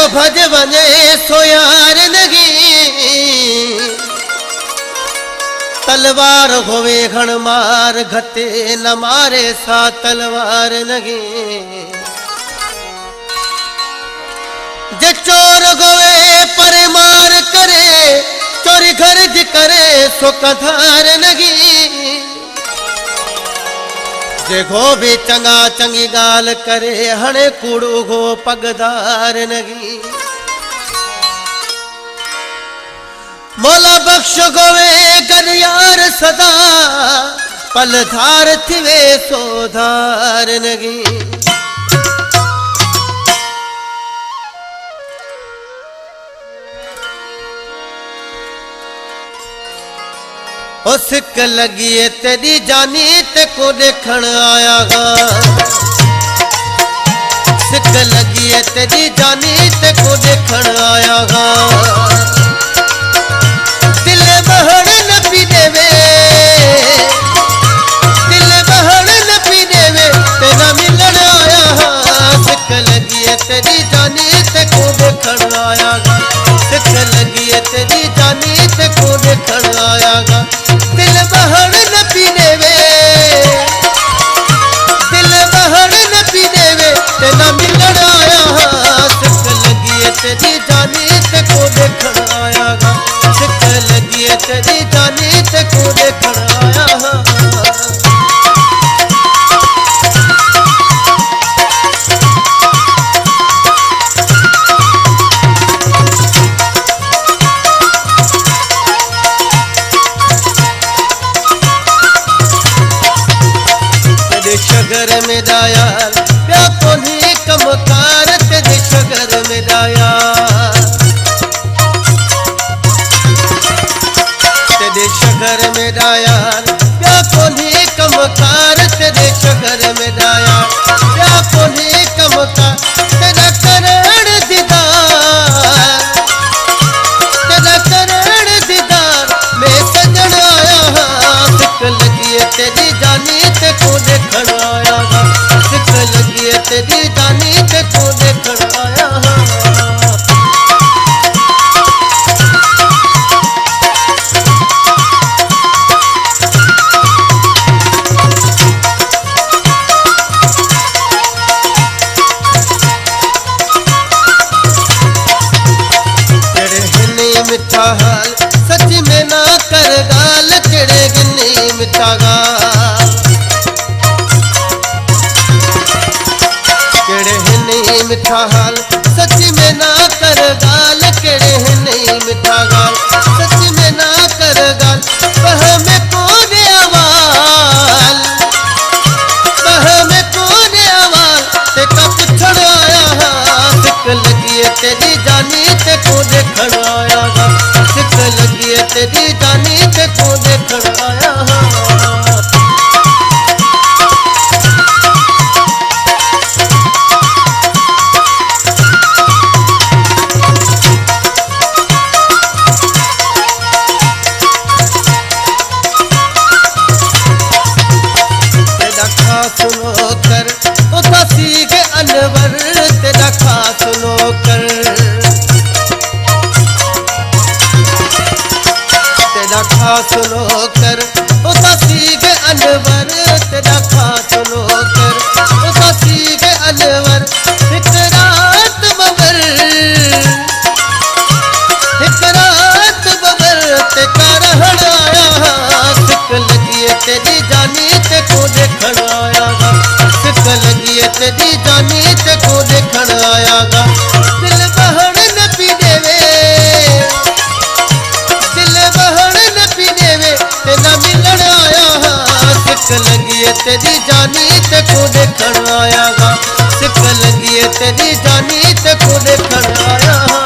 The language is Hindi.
भज वने सो यार नगी, तलवार होवे घण मार घटे न मारे सा तलवार नगी। जे चोर गोवे पर मार करे, चोरी गर्ज करे सो कधार नगी। जे गो भी चंगा चंगी गाल करे, हणे कूड़ू गो पगदार नगी। मौला बख्श गोवे गलियार सदा, पलधार थिवे सोधार नगी। ओ सिक लगी है तेरी जानी ते को देखण आया गा। सिक लगी है तेरी जानी ते को देखण आया गा। दिल बहड़ न पी देवे, दिल बहड़ न पी देवे, तेरा मिलन आया गा। सिक लगी है तेरी जानी ते को देखण आया गा। सिक लगी है तेरी जानी ते को देखण आया गा। दिल बहड़ न पी देवे, दिल बहड़ न पी देवे, तेरा मिलन आया गा। सिक लगी है तेरी जानी ते को देखण आया गा। सिक लगी है तेरी जानी ते को देखण आया गा। शगर में दायाल प्या कोनी कमकार, तेरे शगर में दायाल, तेरे शगर में दायाल प्या कोनी कमकार। तेरे शगर में दायाल प्या कोनी कमकार। तेरा करण दीदार, तेरा करण दीदार में सजन आया। सिक लगी है तेरी जानी ते को देखण आया गा। सिक लगी है तेरी जानी ते को देखण आया गा। तेरे हिन्नी मिठा हाल सच्ची में ना कर गाल, तेरे हिन्नी मिठा गाल, केड़े हिन्नी मिठा हाल सच्ची में ना कर गाल। केड़े हिन्नी मिठा गाल सच्ची में ना कर गाल। बह में कौन अवाल, बह में कौन अवाल, ते का पुछण आया गा। सिक लगी है तेरी जानी ते को देखण आया गा। सिक लगी है तेरी जानी ते को देखण आया गा। सुनो कर उदा सीख अनवर, तेरा खा सुनो कर, तेरा खा सुनो कर उदा सीख अनवर। तेरा खा सुनो कर उदा सीख अनवर। एक रात बबर, एक रात बबर ते का रहण आया। सिक लगी है तेरी जानी ते को देखण आया गा। सिक लगी है तेरी जानी ते को देखण आया गा। दिल बहड़ न पी देवे, दिल बहड़ न पी देवे, तेरा मिलन आया गा। सिक लगी है तेरी जानी ते को देखण आया गा। सिक लगी है तेरी जानी ते को देखण आया गा।